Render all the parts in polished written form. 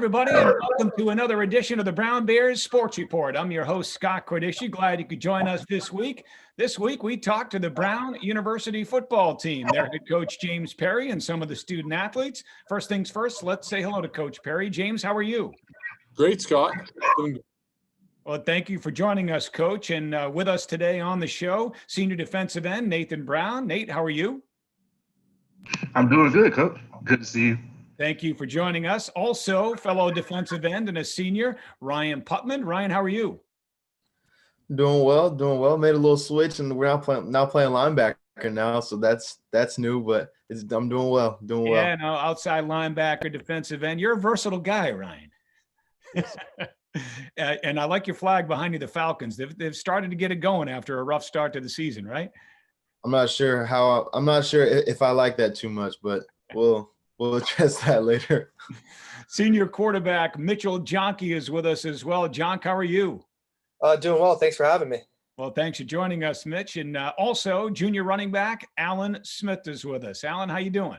everybody, and welcome to another edition of the Brown Bears Sports Report. I'm your host, Scott Cordischi. Glad you could join us this week. This week, we talked to the Brown University football team, their head coach, James Perry, and some of the student athletes. First things first, let's say hello to Coach Perry. James, how are you? Great, Scott. Well, thank you for joining us, Coach. And with us today on the show, senior defensive end, Nathan Brown. Nate, how are you? I'm doing good, Coach. Good to see you. Thank you for joining us. Also, fellow defensive end and a senior, Ryan Putman. Ryan, how are you? Doing well. Made a little switch, and we're now playing linebacker now, so that's new. But I'm doing well. Yeah, no, outside linebacker, defensive end. You're a versatile guy, Ryan. And I like your flag behind you, the Falcons. They've started to get it going after a rough start to the season, right? I'm not sure if I like that too much, but we'll address that later. Senior quarterback Mitchell Jonke is with us as well. Jonk, how are you? Doing well. Thanks for having me. Well, thanks for joining us, Mitch. And also, junior running back Alan Smith is with us. Alan, how you doing?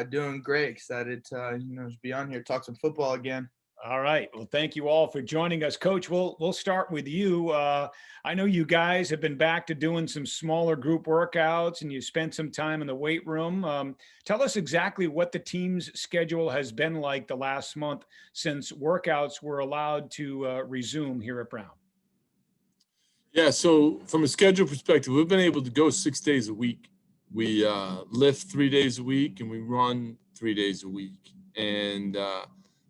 Doing great. Excited to be on here, talk some football again. All right. Well, thank you all for joining us. Coach, we'll start with you. I know you guys have been back to doing some smaller group workouts, and you spent some time in the weight room. Tell us exactly what the team's schedule has been like the last month since workouts were allowed to resume here at Brown. Yeah, so from a schedule perspective, we've been able to go 6 days a week. We lift 3 days a week, and we run 3 days a week. And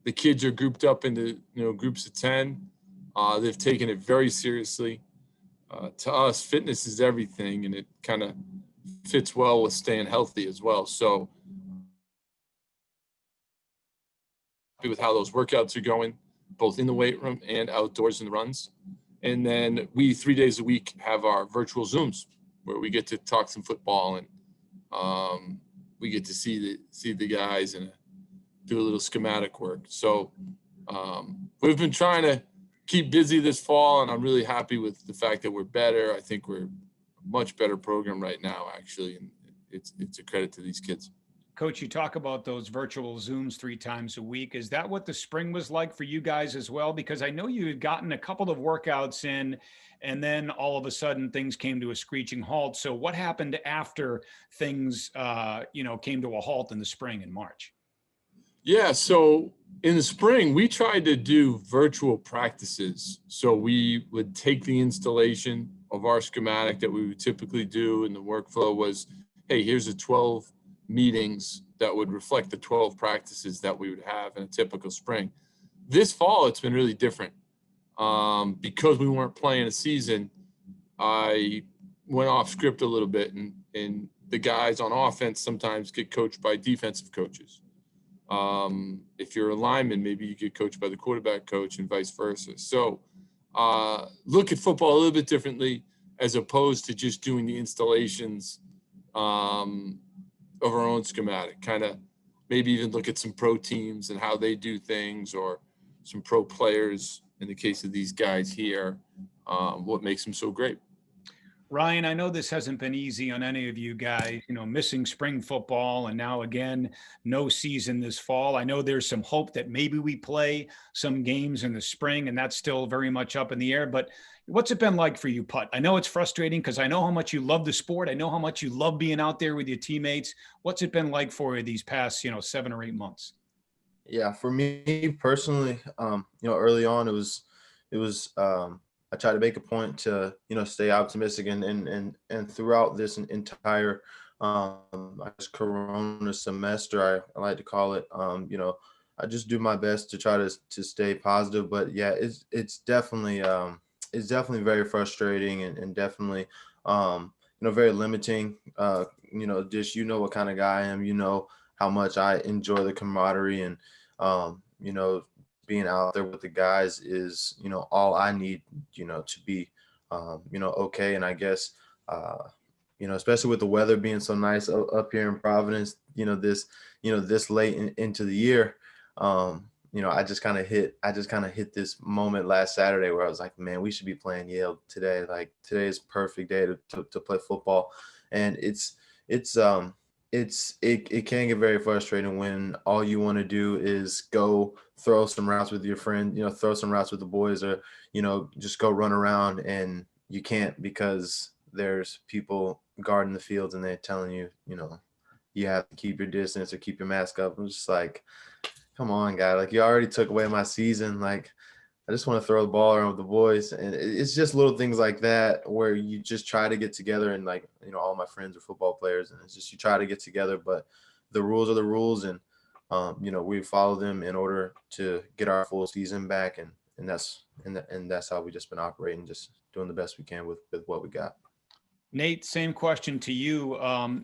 the kids are grouped up into groups of 10. They've taken it very seriously. To us, fitness is everything, and it kind of fits well with staying healthy as well. So happy with how those workouts are going, both in the weight room and outdoors in the runs. And then we 3 days a week have our virtual Zooms where we get to talk some football, and we get to see the guys and do a little schematic work. So we've been trying to keep busy this fall, and I'm really happy with the fact that we're better. I think we're a much better program right now, actually, and it's a credit to these kids. Coach, you talk about those virtual Zooms 3 times a week. Is that what the spring was like for you guys as well? Because I know you had gotten a couple of workouts in, and then all of a sudden things came to a screeching halt. So what happened after things, came to a halt in the spring in March? Yeah, so in the spring, we tried to do virtual practices. So we would take the installation of our schematic that we would typically do, and the workflow was, hey, here's the 12 meetings that would reflect the 12 practices that we would have in a typical spring. This fall, it's been really different. Because we weren't playing a season, I went off script a little bit, and the guys on offense sometimes get coached by defensive coaches. If you're a lineman, maybe you get coached by the quarterback coach and vice versa. So look at football a little bit differently as opposed to just doing the installations of our own schematic. Kind of maybe even look at some pro teams and how they do things, or some pro players in the case of these guys here, what makes them so great. Ryan, I know this hasn't been easy on any of you guys, missing spring football, and now again, no season this fall. I know there's some hope that maybe we play some games in the spring, and that's still very much up in the air. But what's it been like for you, Putt? I know it's frustrating because I know how much you love the sport. I know how much you love being out there with your teammates. What's it been like for you these past, 7 or 8 months? Yeah, for me personally, early on it was I try to make a point to, stay optimistic and throughout this entire Corona semester, I like to call it, I just do my best to try to stay positive. But yeah, it's definitely very frustrating and definitely, very limiting. Just, what kind of guy I am, how much I enjoy the camaraderie, and, being out there with the guys is, all I need, to be, okay. And I guess, especially with the weather being so nice up here in Providence, this late into the year, I just kind of hit this moment last Saturday where I was like, man, we should be playing Yale today. Like, today is a perfect day to play football. And it's it can get very frustrating when all you want to do is go throw some routes with your friend, throw some routes with the boys, or just go run around, and you can't because there's people guarding the fields and they're telling you, you have to keep your distance or keep your mask up. I'm just like, come on, guy, like you already took away my season. Like, I just want to throw the ball around with the boys. And it's just little things like that where you just try to get together, and like, all my friends are football players, and it's just, you try to get together, but the rules are the rules. And, we follow them in order to get our full season back. And that's how we just been operating, just doing the best we can with what we got. Nate, same question to you.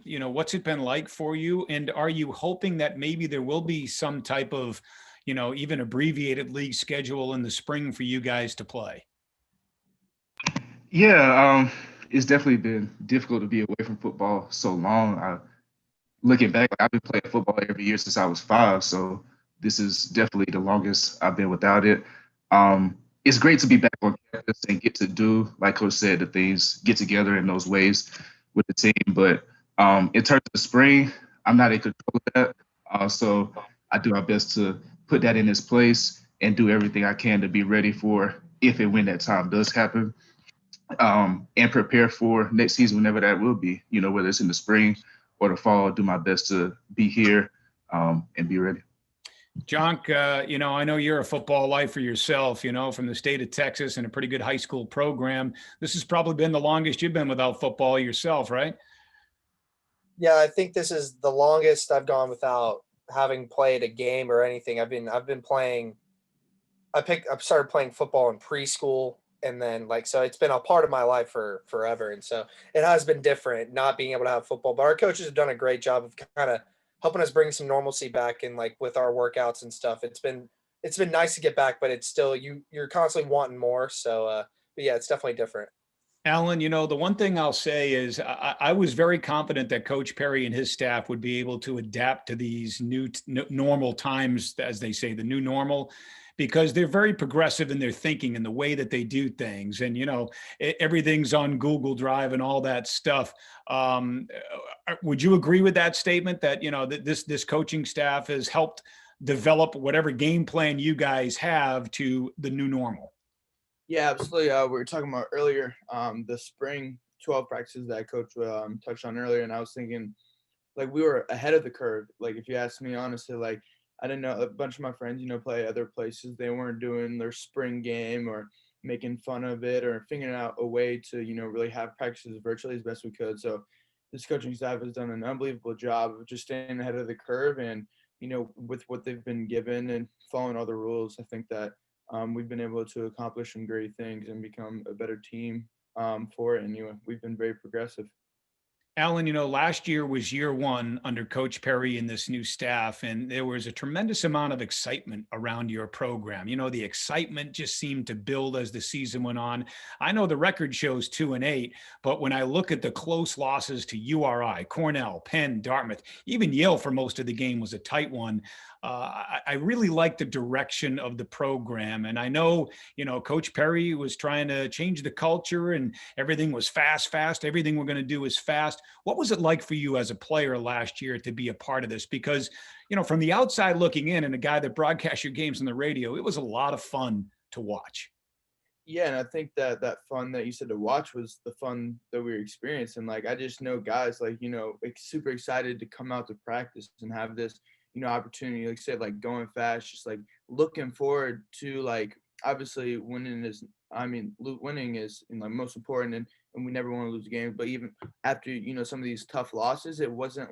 What's it been like for you? And are you hoping that maybe there will be some type of, even abbreviated league schedule in the spring for you guys to play? Yeah, it's definitely been difficult to be away from football so long. Looking back, I've been playing football every year since I was 5, so this is definitely the longest I've been without it. It's great to be back on campus and get to do, like Coach said, the things, get together in those ways with the team. But in terms of the spring, I'm not in control of that. So I do my best to put that in its place and do everything I can to be ready for if and when that time does happen, and prepare for next season whenever that will be, whether it's in the spring or the fall. Do my best to be here and be ready. Jonk, I know you're a football lifer yourself, from the state of Texas and a pretty good high school program. This has probably been the longest you've been without football yourself, right? Yeah, I think this is the longest I've gone without having played a game or anything. I've been playing. I started playing football in preschool, and then so it's been a part of my life for forever. And so it has been different not being able to have football, but our coaches have done a great job of kind of helping us bring some normalcy back in, with our workouts and stuff. It's been nice to get back, but it's still, you're constantly wanting more. So, but yeah, it's definitely different. Alan, the one thing I'll say is I was very confident that Coach Perry and his staff would be able to adapt to these new normal times, as they say, the new normal, because they're very progressive in their thinking and the way that they do things. And, everything's on Google Drive and all that stuff. Would you agree with that statement that, that this coaching staff has helped develop whatever game plan you guys have to the new normal? Yeah, absolutely. We were talking about earlier the spring 12 practices that Coach touched on earlier, and I was thinking, we were ahead of the curve. If you ask me honestly, I didn't know, a bunch of my friends, play other places. They weren't doing their spring game or making fun of it or figuring out a way to, really have practices virtually as best we could. So this coaching staff has done an unbelievable job of just staying ahead of the curve and, with what they've been given and following all the rules. I think that we've been able to accomplish some great things and become a better team for it. And, we've been very progressive. Alan, last year was year one under Coach Perry and this new staff, and there was a tremendous amount of excitement around your program. The excitement just seemed to build as the season went on. I know the record shows 2-8, but when I look at the close losses to URI, Cornell, Penn, Dartmouth, even Yale for most of the game was a tight one. I really like the direction of the program. And I know, Coach Perry was trying to change the culture and everything was fast. Everything we're going to do is fast. What was it like for you as a player last year to be a part of this? Because, from the outside looking in and a guy that broadcasts your games on the radio, it was a lot of fun to watch. Yeah, and I think that fun that you said to watch was the fun that we were experiencing. I just know guys super excited to come out to practice and have this, opportunity, like I said, going fast, just looking forward to obviously winning is most important, and we never want to lose a game. But even after some of these tough losses, it wasn't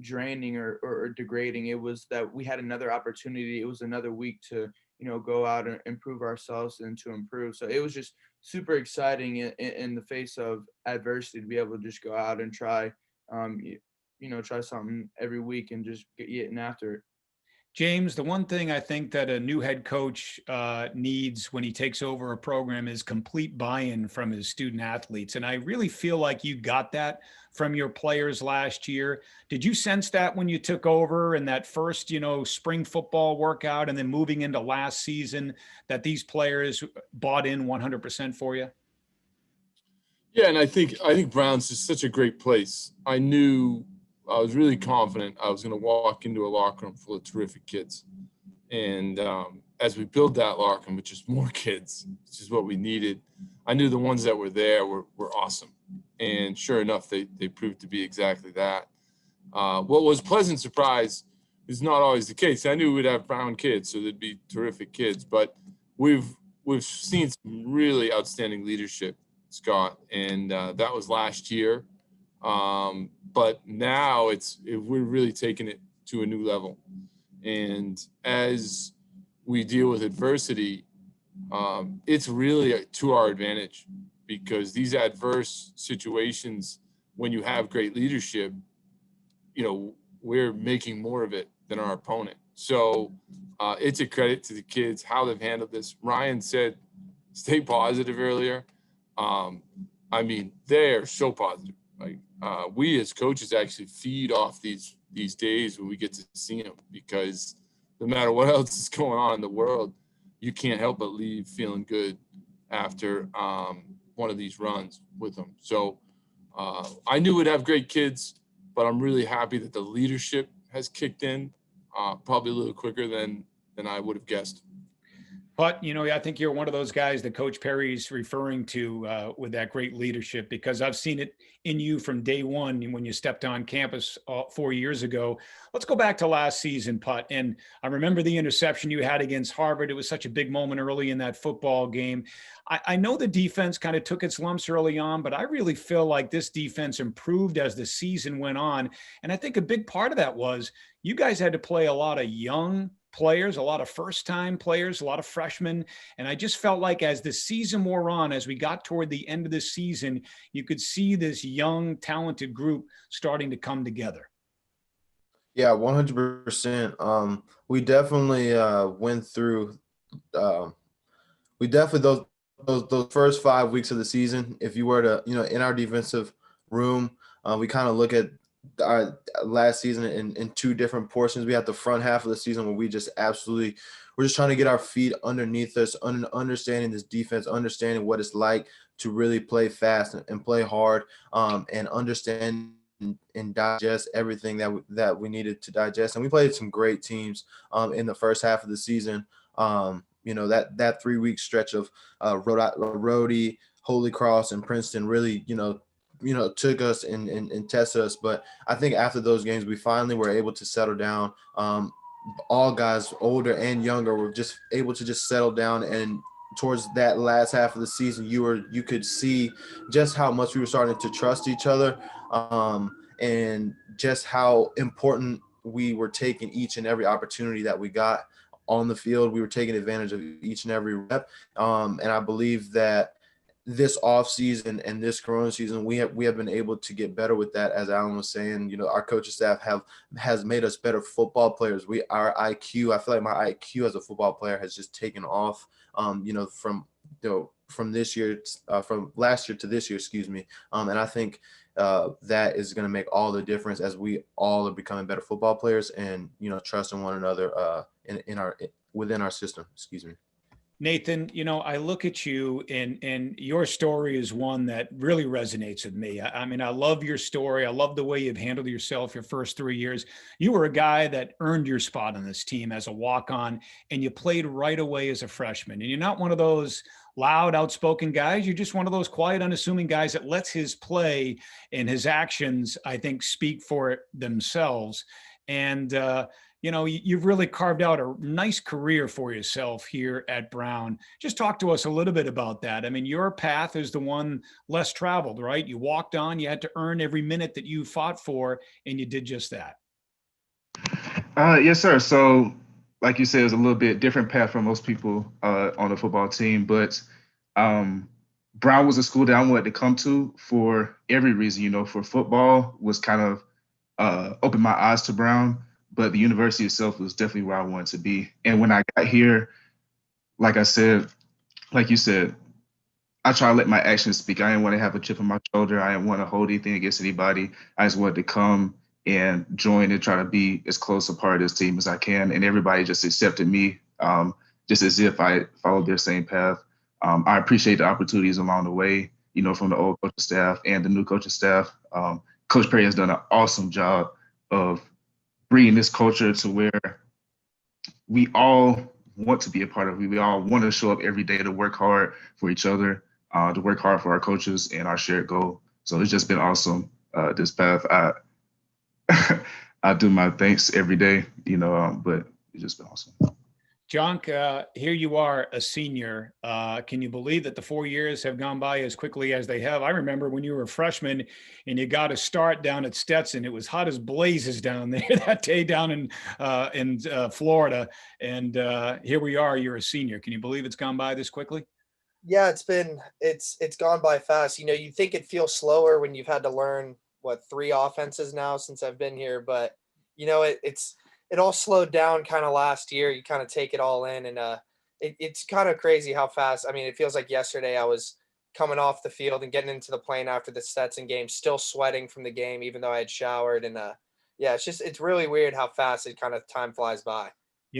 draining or degrading. It was that we had another opportunity. It was another week to go out and improve ourselves and to improve. So it was just super exciting in the face of adversity to be able to just go out and try try something every week and just get getting after it. James, the one thing I think that a new head coach needs when he takes over a program is complete buy-in from his student athletes. And I really feel like you got that from your players last year. Did you sense that when you took over in that first, spring football workout and then moving into last season, that these players bought in 100% for you? Yeah, and I think Brown's is such a great place. I knew was really confident I was going to walk into a locker room full of terrific kids. And as we build that locker room with just more kids, which is what we needed, I knew the ones that were there were awesome. And sure enough, they proved to be exactly that. What was pleasant surprise is not always the case. I knew we'd have Brown kids, so there'd be terrific kids, but we've seen some really outstanding leadership, Scott, and that was last year. But now we're really taking it to a new level. And as we deal with adversity, it's really to our advantage, because these adverse situations, when you have great leadership, we're making more of it than our opponent. So it's a credit to the kids, how they've handled this. Ryan said, stay positive earlier. I mean, they're so positive. Like we as coaches actually feed off these days when we get to see them, because no matter what else is going on in the world, you can't help but leave feeling good after one of these runs with them. So I knew we'd have great kids, but I'm really happy that the leadership has kicked in probably a little quicker than I would have guessed. But, I think you're one of those guys that Coach Perry's referring to with that great leadership, because I've seen it in you from day one when you stepped on campus 4 years ago. Let's go back to last season, Putt. And I remember the interception you had against Harvard. It was such a big moment early in that football game. I know the defense kind of took its lumps early on, but I really feel like this defense improved as the season went on. And I think a big part of that was you guys had to play a lot of young players, a lot of first-time players, a lot of freshmen. And I just felt like as the season wore on, as we got toward the end of the season, you could see this young, talented group starting to come together. Yeah, 100%. We definitely went through. We definitely those first 5 weeks of the season. If you were to, in our defensive room, we kind of look at our last season in two different portions. We had the front half of the season where we're just trying to get our feet underneath us, understanding this defense, understanding what it's like to really play fast and play hard, and understand and digest everything that we needed to digest. And we played some great teams in the first half of the season. That 3-week stretch of Rhodey, Holy Cross, and Princeton really, took us and tested us. But I think after those games, we finally were able to settle down. All guys, older and younger, were just able to just settle down. And towards that last half of the season, you could see just how much we were starting to trust each other, and just how important we were taking each and every opportunity that we got on the field. We were taking advantage of each and every rep. And I believe that this off season and this Corona season, we have been able to get better with that. As Alan was saying, our coaching staff has made us better football players. Our IQ, I feel like my IQ as a football player has just taken off, from this year, from last year to this year, excuse me. And I think that is going to make all the difference as we all are becoming better football players and, trusting one another within our system, excuse me. Nathan, I look at you and your story is one that really resonates with me. I mean, I love your story. I love the way you've handled yourself your first 3 years. You were a guy that earned your spot on this team as a walk-on, and you played right away as a freshman. And you're not one of those loud, outspoken guys. You're just one of those quiet, unassuming guys that lets his play and his actions, I think, speak for themselves. And, you've really carved out a nice career for yourself here at Brown. Just talk to us a little bit about that. I mean, your path is the one less traveled, right? You walked on, you had to earn every minute that you fought for, and you did just that. Yes, sir. So, like you said, it was a little bit different path for most people on the football team, but Brown was a school that I wanted to come to for every reason. For football was kind of opened my eyes to Brown. But the university itself was definitely where I wanted to be. And when I got here, like you said, I try to let my actions speak. I didn't want to have a chip on my shoulder. I didn't want to hold anything against anybody. I just wanted to come and join and try to be as close a part of this team as I can. And everybody just accepted me just as if I followed their same path. I appreciate the opportunities along the way, from the old coaching staff and the new coaching staff. Coach Perry has done an awesome job of bringing this culture to where we all want to be a part of it. We all want to show up every day to work hard for each other, to work hard for our coaches and our shared goal. So it's just been awesome. This path, I do my thanks every day, but it's just been awesome. Jonk, here you are, a senior. Can you believe that the 4 years have gone by as quickly as they have? I remember when you were a freshman and you got a start down at Stetson. It was hot as blazes down there that day down in Florida. And here we are. You're a senior. Can you believe it's gone by this quickly? Yeah, it's gone by fast. You think it feels slower when you've had to learn what 3 offenses now since I've been here, but it all slowed down kind of last year. You kind of take it all in, and it's kind of crazy how fast. I mean, it feels like yesterday I was coming off the field and getting into the plane after the Stetson game, still sweating from the game, even though I had showered. And yeah, it's really weird how fast it kind of time flies by.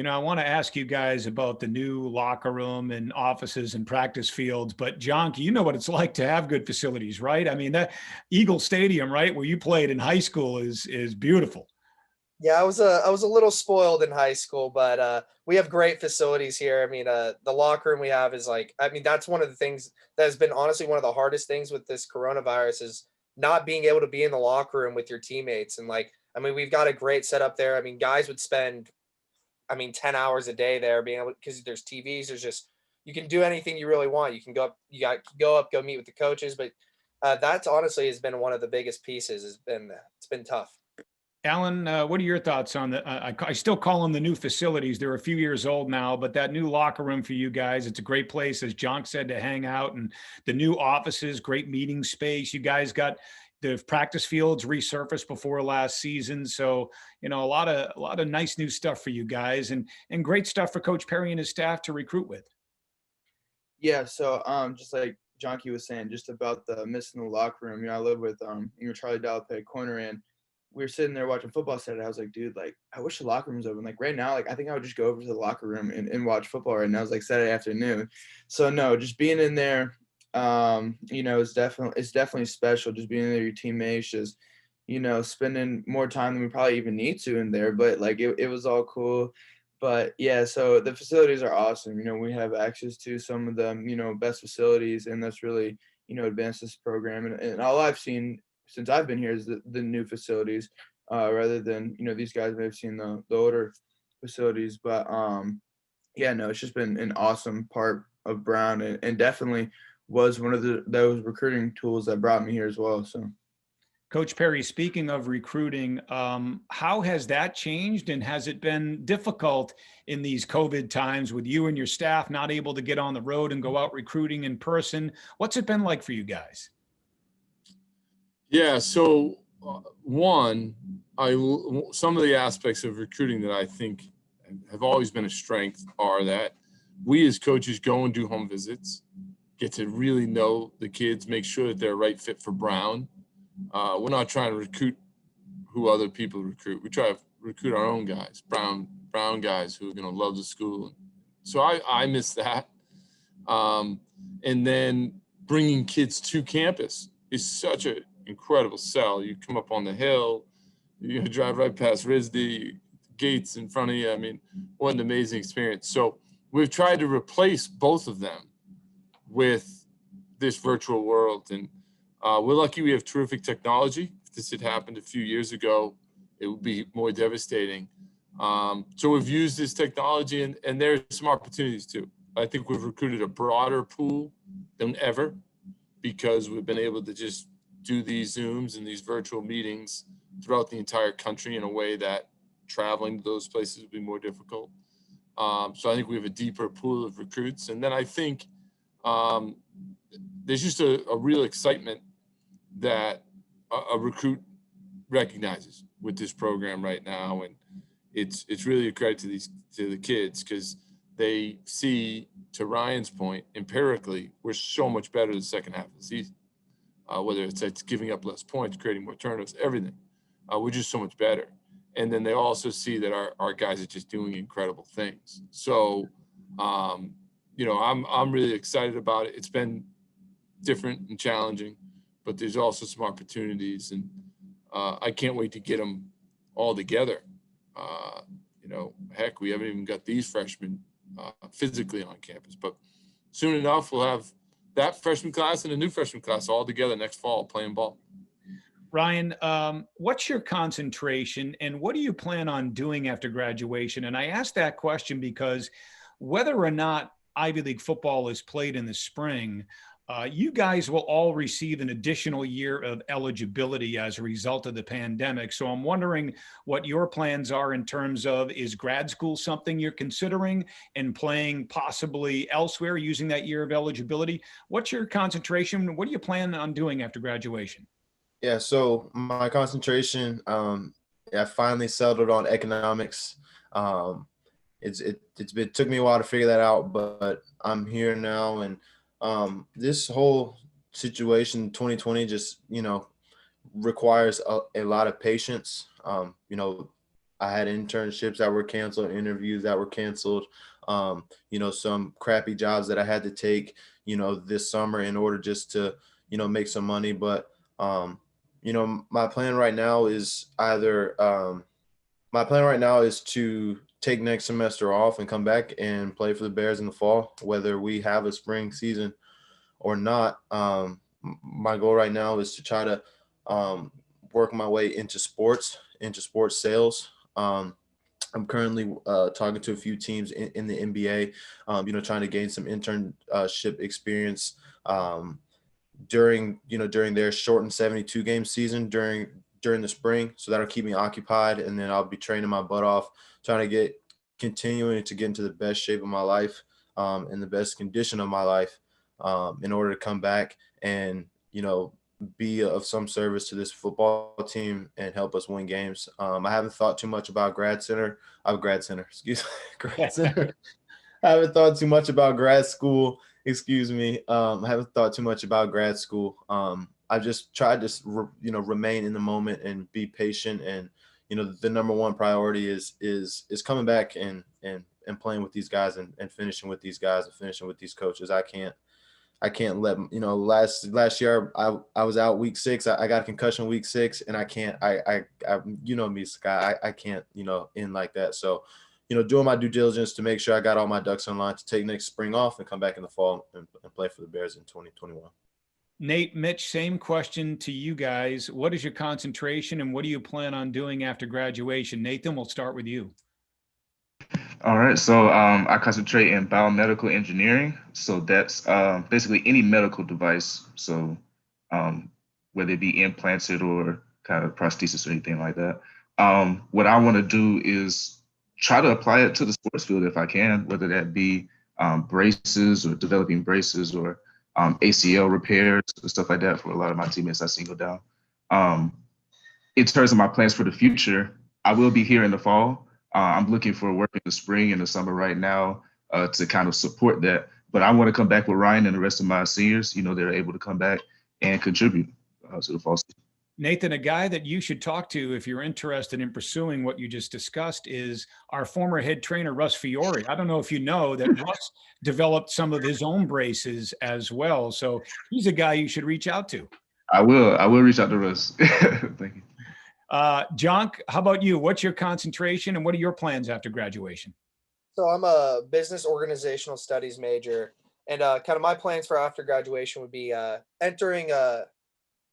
I want to ask you guys about the new locker room and offices and practice fields, but Jonk, you know what it's like to have good facilities, right? I mean, that Eagle Stadium, right, where you played in high school is beautiful. Yeah, I was a little spoiled in high school, but we have great facilities here. I mean, the locker room we have is that's one of the things that has been honestly one of the hardest things with this coronavirus is not being able to be in the locker room with your teammates. And we've got a great setup there. I mean, guys would spend 10 hours a day there being able, because there's TVs, there's just, you can do anything you really want. You can go up, go meet with the coaches. But that's honestly has been one of the biggest pieces. It's been tough. Alan, what are your thoughts on I still call them the new facilities. They're a few years old now, but that new locker room for you guys, it's a great place, as Jonk said, to hang out, and the new offices, great meeting space. You guys got the practice fields resurfaced before last season. So, a lot of nice new stuff for you guys, and great stuff for Coach Perry and his staff to recruit with. Yeah, so just like Jonky was saying, just about the missing the locker room. I live with Charlie Dallapay corner, and we were sitting there watching football Saturday. I was like, dude, I wish the locker room was open. Right now, I think I would just go over to the locker room and watch football right now. It's Saturday afternoon. So no, just being in there, it's definitely special. Just being there, your teammates, just, spending more time than we probably even need to in there. But it was all cool. But yeah, so the facilities are awesome. We have access to some of the, best facilities, and that's really, advanced this program. And all I've seen since I've been here is the new facilities, rather than, these guys may have seen the older facilities. But yeah, no, it's just been an awesome part of Brown, and definitely was one of those recruiting tools that brought me here as well. So, Coach Perry, speaking of recruiting, how has that changed, and has it been difficult in these COVID times with you and your staff not able to get on the road and go out recruiting in person? What's it been like for you guys? Yeah, so some of the aspects of recruiting that I think have always been a strength are that we as coaches go and do home visits, get to really know the kids, make sure that they're a right fit for Brown. We're not trying to recruit who other people recruit. We try to recruit our own guys, Brown guys who are going to love the school. So I miss that. And then bringing kids to campus is such an incredible sell. You come up on the hill, you drive right past RISD, gates in front of you. I mean, what an amazing experience. So we've tried to replace both of them with this virtual world. And we're lucky we have terrific technology. If this had happened a few years ago, it would be more devastating. So we've used this technology, and there's some opportunities too. I think we've recruited a broader pool than ever because we've been able to just do these Zooms and these virtual meetings throughout the entire country in a way that traveling to those places would be more difficult. So I think we have a deeper pool of recruits. And then I think there's just a real excitement that a recruit recognizes with this program right now. And it's really a credit to the kids, because they see, to Ryan's point, empirically, we're so much better the second half of the season. Whether it's giving up less points, creating more turnovers, everything. We're just so much better. And then they also see that our guys are just doing incredible things. So, I'm really excited about it. It's been different and challenging, but there's also some opportunities, and I can't wait to get them all together. You know, heck, we haven't even got these freshmen physically on campus, but soon enough, we'll have that freshman class and a new freshman class all together next fall playing ball. Ryan, what's your concentration and what do you plan on doing after graduation? And I asked that question because whether or not Ivy League football is played in the spring, you guys will all receive an additional year of eligibility as a result of the pandemic. So I'm wondering what your plans are in terms of, is grad school something you're considering and playing possibly elsewhere using that year of eligibility? What's your concentration? What do you plan on doing after graduation? Yeah, so my concentration, I finally settled on economics. It took me a while to figure that out, but I'm here now, and this whole situation, 2020, just requires a lot of patience. I had internships that were canceled, interviews that were canceled. Some crappy jobs that I had to take, this summer in order just to, make some money, but my plan right now is to take next semester off and come back and play for the Bears in the fall, whether we have a spring season or not. My goal right now is to try to work my way into sports sales. I'm currently talking to a few teams in the NBA, trying to gain some internship experience during their shortened 72 game season during the spring. So that'll keep me occupied, and then I'll be training my butt off, continuing to get into the best shape of my life, in the best condition of my life, in order to come back and be of some service to this football team and help us win games. I haven't thought too much about grad center, excuse me, grad center. I haven't thought too much about grad school. Excuse me. I haven't thought too much about grad school. I've just tried to, remain in the moment and be patient. And, the number one priority is coming back and playing with these guys and finishing with these guys and finishing with these coaches. I can't let, last year I was out week 6. I got a concussion week 6, and I can't, me, Scott, I can't, end like that. So, doing my due diligence to make sure I got all my ducks in line to take next spring off and come back in the fall and play for the Bears in 2021. Nate, Mitch, same question to you guys. What is your concentration and what do you plan on doing after graduation? Nathan, we'll start with you. All right, so I concentrate in biomedical engineering. So that's basically any medical device. So whether it be implanted or kind of prosthesis or anything like that. What I want to do is try to apply it to the sports field if I can, whether that be braces or developing braces or ACL repairs and stuff like that for a lot of my teammates I single down. In terms of my plans for the future, I will be here in the fall. I'm looking for work in the spring and the summer right now to kind of support that. But I want to come back with Ryan and the rest of my seniors. They're able to come back and contribute to the fall season. Nathan, a guy that you should talk to if you're interested in pursuing what you just discussed is our former head trainer, Russ Fiore. I don't know if you know that Russ developed some of his own braces as well. So he's a guy you should reach out to. I will reach out to Russ. Thank you. Jonk, how about you? What's your concentration and what are your plans after graduation? So I'm a business organizational studies major, and kind of my plans for after graduation would be entering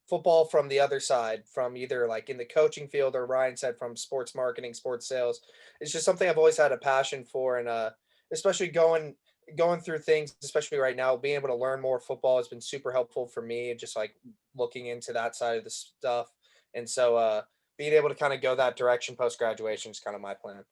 football from the other side, from either like in the coaching field or Ryan said from sports marketing, sports sales. It's just something I've always had a passion for, and especially going through things, especially right now, being able to learn more football has been super helpful for me, just like looking into that side of the stuff. And so being able to kind of go that direction post graduation is kind of my plan.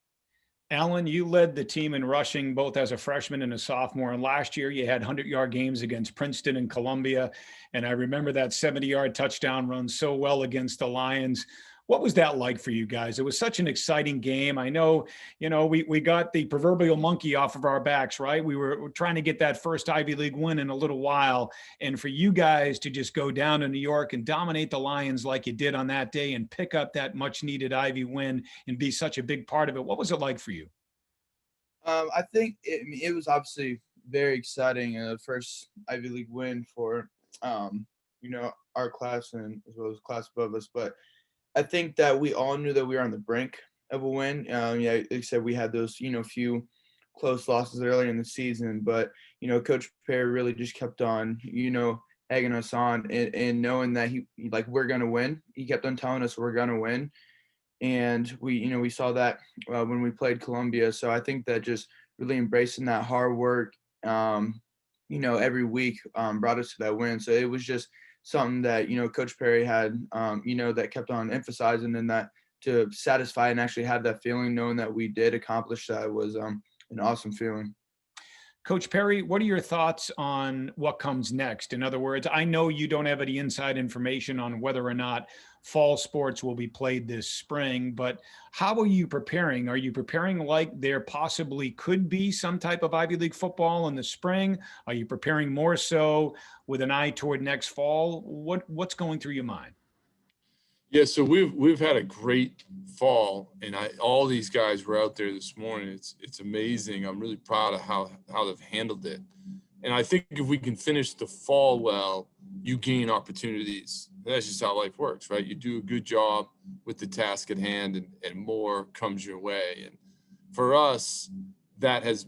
Alan, you led the team in rushing both as a freshman and a sophomore. And last year you had 100-yard games against Princeton and Columbia. And I remember that 70-yard touchdown run so well against the Lions. What was that like for you guys? It was such an exciting game. I know, we got the proverbial monkey off of our backs, right? We were trying to get that first Ivy League win in a little while. And for you guys to just go down to New York and dominate the Lions like you did on that day and pick up that much needed Ivy win and be such a big part of it. What was it like for you? I think it was obviously very exciting. The first Ivy League win for, our class and as well as class above us. But I think that we all knew that we were on the brink of a win. Yeah, like I said, we had those, few close losses earlier in the season, but, Coach Perry really just kept on, egging us on and knowing that we're going to win. He kept on telling us we're going to win. And we saw that when we played Columbia. So I think that just really embracing that hard work, every week brought us to that win. So it was just something that, Coach Perry had, that kept on emphasizing, and that to satisfy and actually have that feeling, knowing that we did accomplish that, was an awesome feeling. Coach Perry, what are your thoughts on what comes next? In other words, I know you don't have any inside information on whether or not fall sports will be played this spring, but how are you preparing? Are you preparing like there possibly could be some type of Ivy League football in the spring? Are you preparing more so with an eye toward next fall? What's going through your mind? Yeah, so we've had a great fall, and all these guys were out there this morning. It's amazing. I'm really proud of how they've handled it. And I think if we can finish the fall well, you gain opportunities. That's just how life works, right? You do a good job with the task at hand, and more comes your way. And for us, that has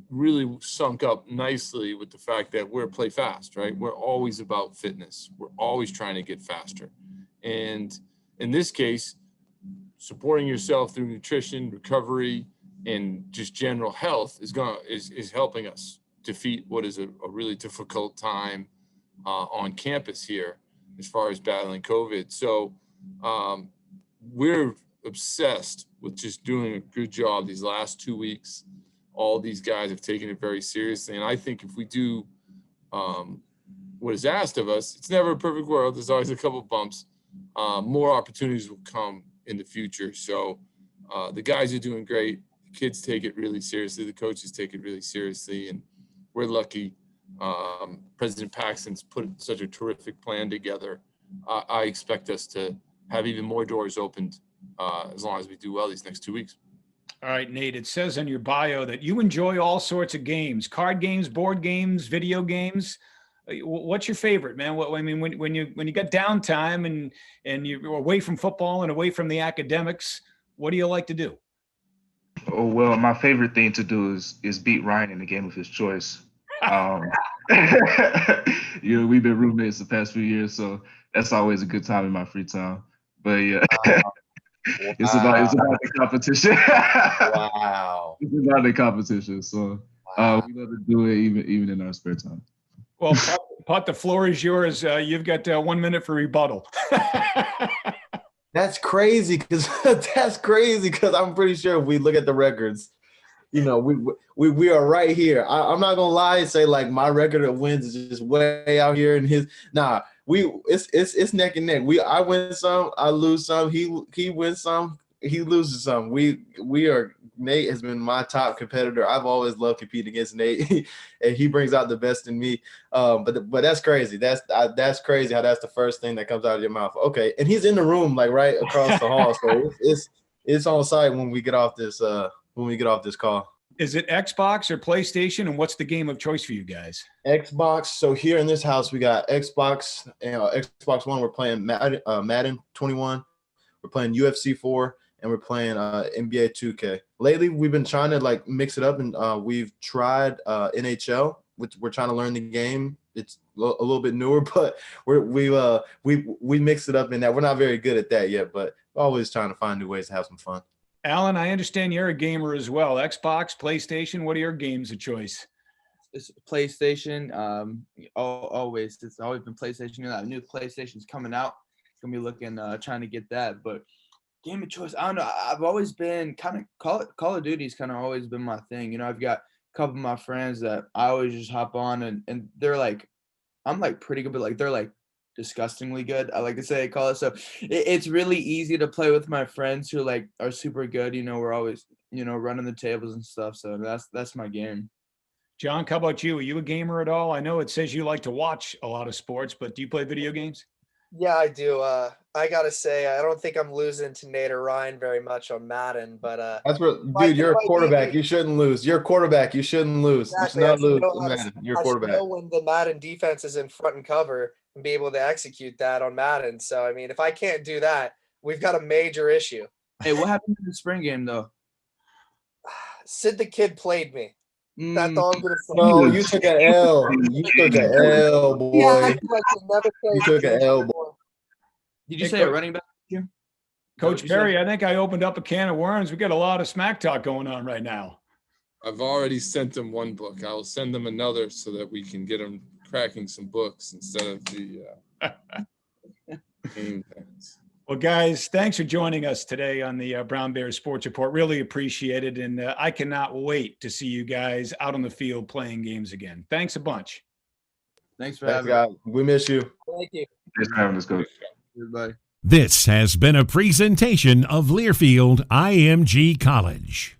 really sunk up nicely with the fact that we're play fast, right? We're always about fitness. We're always trying to get faster. And in this case, supporting yourself through nutrition, recovery, and just general health is helping us defeat what is a really difficult time on campus here as far as battling COVID. So we're obsessed with just doing a good job these last 2 weeks. All these guys have taken it very seriously. And I think if we do what is asked of us, it's never a perfect world. There's always a couple bumps. More opportunities will come in the future. So the guys are doing great. The kids take it really seriously. The coaches take it really seriously. And we're lucky. President Paxton's put such a terrific plan together. I expect us to have even more doors opened as long as we do well these next 2 weeks. All right, Nate, it says in your bio that you enjoy all sorts of games, card games, board games, video games. What's your favorite, man? When you got downtime and you're away from football and away from the academics, what do you like to do? Oh, well, my favorite thing to do is beat Ryan in the game of his choice. We've been roommates the past few years, so that's always a good time in my free time. But yeah, it's about the competition. Wow. It's about the competition. So we love to do it even in our spare time. Well, Putt, the floor is yours. You've got 1 minute for rebuttal. That's crazy because I'm pretty sure if we look at the records, we are right here. I'm not gonna lie and say like my record of wins is just way out here, and his it's neck and neck. I win some, I lose some. He wins some, he loses some. Nate has been my top competitor. I've always loved competing against Nate, and he brings out the best in me. But that's crazy. That's crazy how that's the first thing that comes out of your mouth. Okay, and he's in the room like right across the hall, so it's on site when we get off this call. Is it Xbox or PlayStation, and what's the game of choice for you guys? Xbox. So here in this house, we got Xbox and Xbox One. We're playing Madden 21. We're playing UFC 4, and we're playing NBA 2K. Lately, we've been trying to like mix it up, and we've tried NHL, which we're trying to learn the game. It's a little bit newer, but we mixed it up in that. We're not very good at that yet, but we're always trying to find new ways to have some fun. Alan, I understand you're a gamer as well. Xbox, PlayStation, what are your games of choice? It's PlayStation. Always. It's always been PlayStation. New PlayStation's coming out. Gonna be looking, trying to get that. But game of choice, I don't know. I've always been kind of Call of Duty's kind of always been my thing. I've got a couple of my friends that I always just hop on, and they're like, I'm like pretty good, but like they're like disgustingly good, I like to say, call it. So it's really easy to play with my friends who like are super good. We're always running the tables and stuff. So that's my game. John, how about you? Are you a gamer at all? I know it says you like to watch a lot of sports, but do you play video games? Yeah, I do. I gotta say, I don't think I'm losing to Nate or Ryan very much on Madden, but that's what, dude. You're a quarterback. You shouldn't lose. You're a quarterback. You shouldn't lose. Exactly. You should not lose to Madden. You're a quarterback. I should know when the Madden defense is in front and cover and be able to execute that on Madden. So I mean, if I can't do that, We've got a major issue. Hey, what happened in the spring game though? Sid the Kid played me. That's all I'm gonna say. No, you took an L. You took an L, boy. Yeah, I feel like they never played You took an the L, Kid before. Did you Hey, say a running back? Coach what you said? Perry, I think I opened up a can of worms. We got a lot of smack talk going on right now. I've already sent them one book. I will send them another so that we can get them cracking some books instead of the game things. Well, guys, thanks for joining us today on the Brown Bears Sports Report. Really appreciate it. And I cannot wait to see you guys out on the field playing games again. Thanks a bunch. Thanks for Thanks, having me. guys. We miss you. Thank you. Thanks for having us, Coach. Everybody. This has been a presentation of Learfield IMG College.